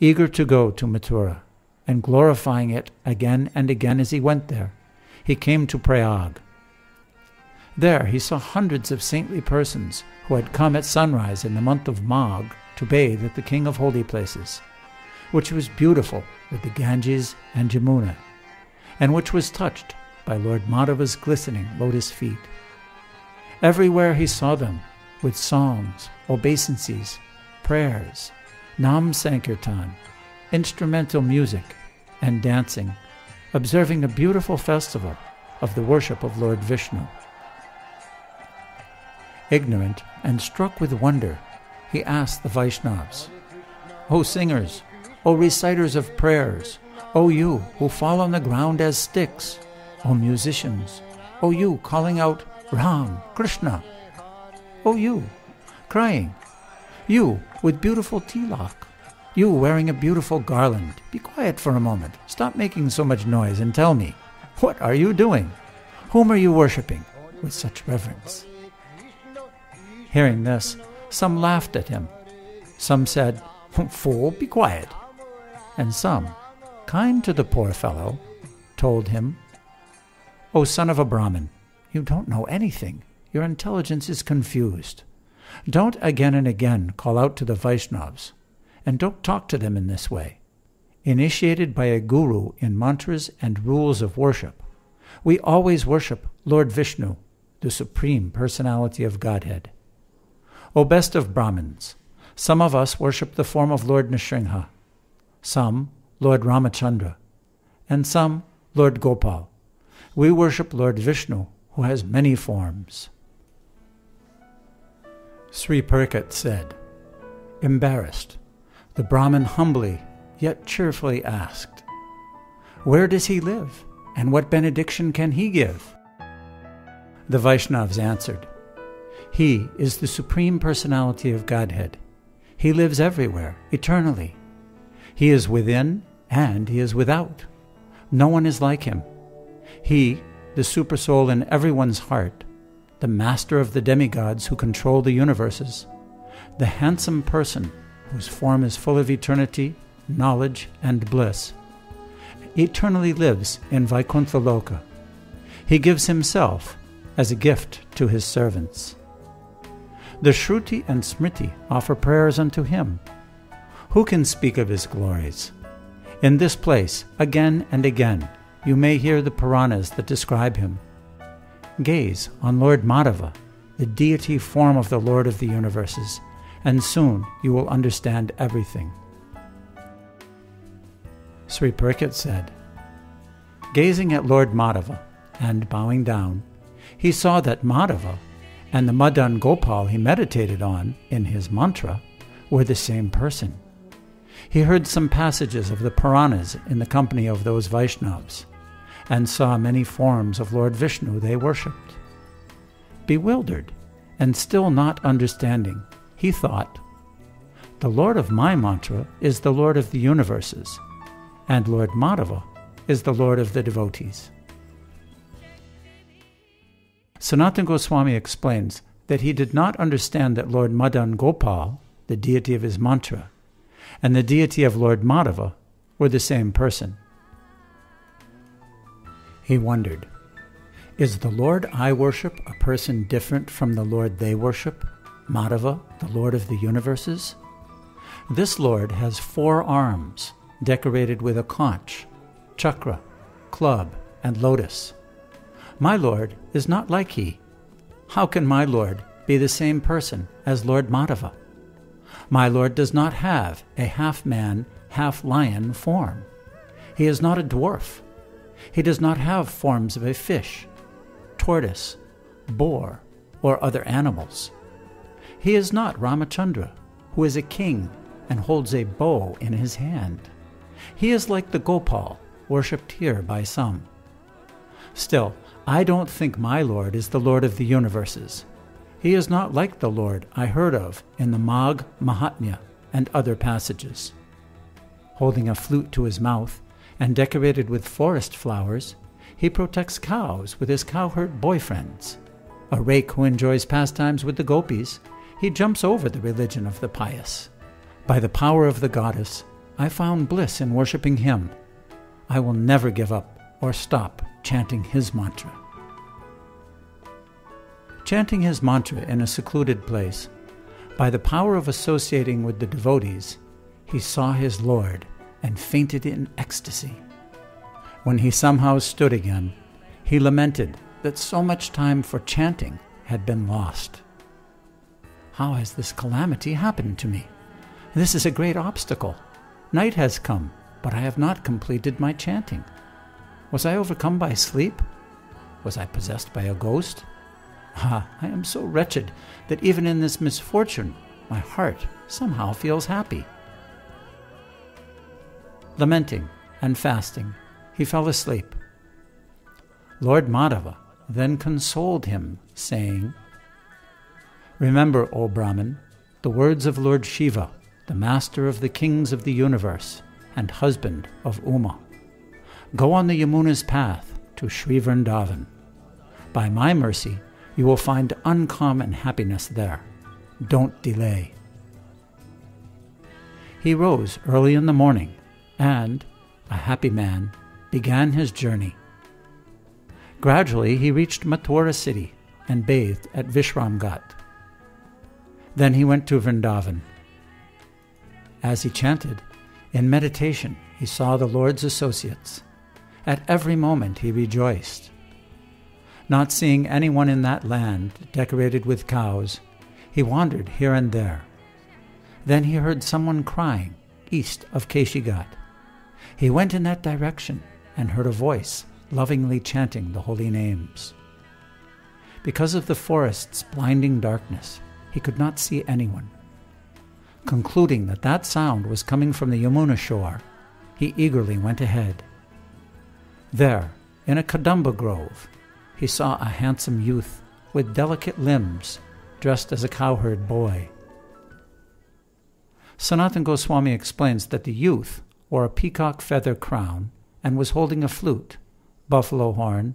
eager to go to Mathura, and glorifying it again and again as he went there, he came to Prayag. There he saw hundreds of saintly persons who had come at sunrise in the month of Magh to bathe at the King of Holy Places, which was beautiful with the Ganges and Jamuna, and which was touched by Lord Madhava's glistening lotus feet. Everywhere he saw them, with songs, obeisances, prayers, Nam Sankirtan, instrumental music, and dancing, observing the beautiful festival of the worship of Lord Vishnu. Ignorant and struck with wonder, he asked the Vaishnavas, "O singers, O reciters of prayers, O you who fall on the ground as sticks, O musicians, O you calling out Ram, Krishna, O you crying, you with beautiful tilak, you wearing a beautiful garland, be quiet for a moment, stop making so much noise and tell me, what are you doing? Whom are you worshipping with such reverence?" Hearing this, some laughed at him. Some said, "Fool, be quiet." And some, kind to the poor fellow, told him, "O son of a Brahmin, you don't know anything. Your intelligence is confused. Don't again and again call out to the Vaishnavas, and don't talk to them in this way. Initiated by a guru in mantras and rules of worship, we always worship Lord Vishnu, the Supreme Personality of Godhead. O best of Brahmins, some of us worship the form of Lord Nrsimha, some Lord Ramachandra, and some Lord Gopal. We worship Lord Vishnu, who has many forms." Sri Pariksit said, embarrassed, the Brahmin humbly yet cheerfully asked, "Where does he live, and what benediction can he give?" The Vaishnavas answered, "He is the Supreme Personality of Godhead. He lives everywhere, eternally. He is within and he is without. No one is like him. He, the Supersoul in everyone's heart, the master of the demigods who control the universes, the handsome person whose form is full of eternity, knowledge, and bliss, eternally lives in Vaikuntha Loka. He gives himself as a gift to his servants. The Shruti and Smriti offer prayers unto him. Who can speak of his glories? In this place, again and again, you may hear the Puranas that describe him. Gaze on Lord Madhava, the deity form of the Lord of the universes, and soon you will understand everything." Sri Pariksit said, gazing at Lord Madhava and bowing down, he saw that Madhava and the Madan Gopal he meditated on in his mantra were the same person. He heard some passages of the Puranas in the company of those Vaishnavas, and saw many forms of Lord Vishnu they worshipped. Bewildered, and still not understanding, he thought, "The Lord of my mantra is the Lord of the universes, and Lord Madhava is the Lord of the devotees." Sanatana Goswami explains that he did not understand that Lord Madan Gopal, the deity of his mantra, and the deity of Lord Madhava were the same person. He wondered, is the Lord I worship a person different from the Lord they worship, Madhava, the Lord of the universes? This Lord has 4 arms, decorated with a conch, chakra, club, and lotus. My Lord is not like he. How can my Lord be the same person as Lord Madhava? My Lord does not have a half-man, half-lion form. He is not a dwarf. He does not have forms of a fish, tortoise, boar, or other animals. He is not Ramachandra, who is a king and holds a bow in his hand. He is like the Gopal, worshipped here by some. Still, I don't think my Lord is the Lord of the universes. He is not like the Lord I heard of in the Magh Mahatmya and other passages. Holding a flute to his mouth and decorated with forest flowers, he protects cows with his cowherd boyfriends. A rake who enjoys pastimes with the gopis, he jumps over the religion of the pious. By the power of the goddess, I found bliss in worshipping him. I will never give up or stop chanting his mantra. Chanting his mantra in a secluded place, by the power of associating with the devotees, he saw his Lord and fainted in ecstasy. When he somehow stood again, he lamented that so much time for chanting had been lost. How has this calamity happened to me? This is a great obstacle. Night has come, but I have not completed my chanting. Was I overcome by sleep? Was I possessed by a ghost? I am so wretched that even in this misfortune, my heart somehow feels happy. Lamenting and fasting, he fell asleep. Lord Madhava then consoled him, saying, "Remember, O Brahmin, the words of Lord Shiva, the master of the kings of the universe and husband of Uma. Go on the Yamuna's path to Sri Vrindavan. By my mercy, you will find uncommon happiness there. Don't delay." He rose early in the morning and, a happy man, began his journey. Gradually he reached Mathura city and bathed at Vishramghat. Then he went to Vrindavan. As he chanted, in meditation he saw the Lord's associates. At every moment he rejoiced. Not seeing anyone in that land decorated with cows, he wandered here and there. Then he heard someone crying east of Keshighat. He went in that direction and heard a voice lovingly chanting the holy names. Because of the forest's blinding darkness, he could not see anyone. Concluding that that sound was coming from the Yamuna shore, he eagerly went ahead. There, in a kadamba grove, he saw a handsome youth with delicate limbs, dressed as a cowherd boy. Sanatana Goswami explains that the youth wore a peacock feather crown and was holding a flute, buffalo horn,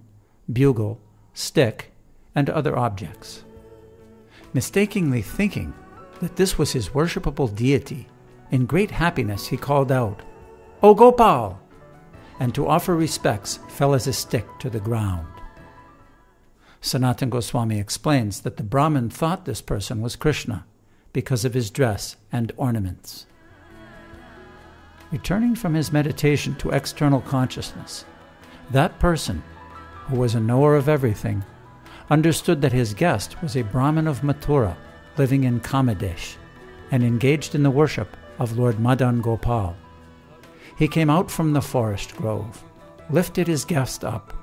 bugle, stick, and other objects. Mistakenly thinking that this was his worshipable deity, in great happiness he called out, "O Gopal!" and to offer respects fell as a stick to the ground. Sanatana Goswami explains that the Brahmin thought this person was Krishna because of his dress and ornaments. Returning from his meditation to external consciousness, that person, who was a knower of everything, understood that his guest was a Brahmin of Mathura living in Kamadesh and engaged in the worship of Lord Madan Gopal. He came out from the forest grove, lifted his guest up,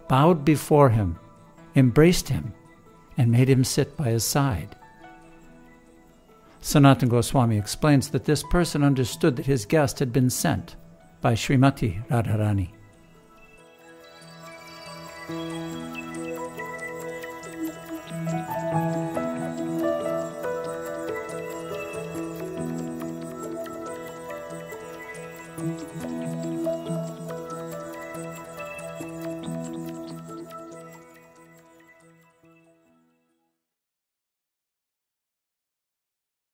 bowed before him, embraced him, and made him sit by his side. Sanatana Goswami explains that this person understood that his guest had been sent by Srimati Radharani.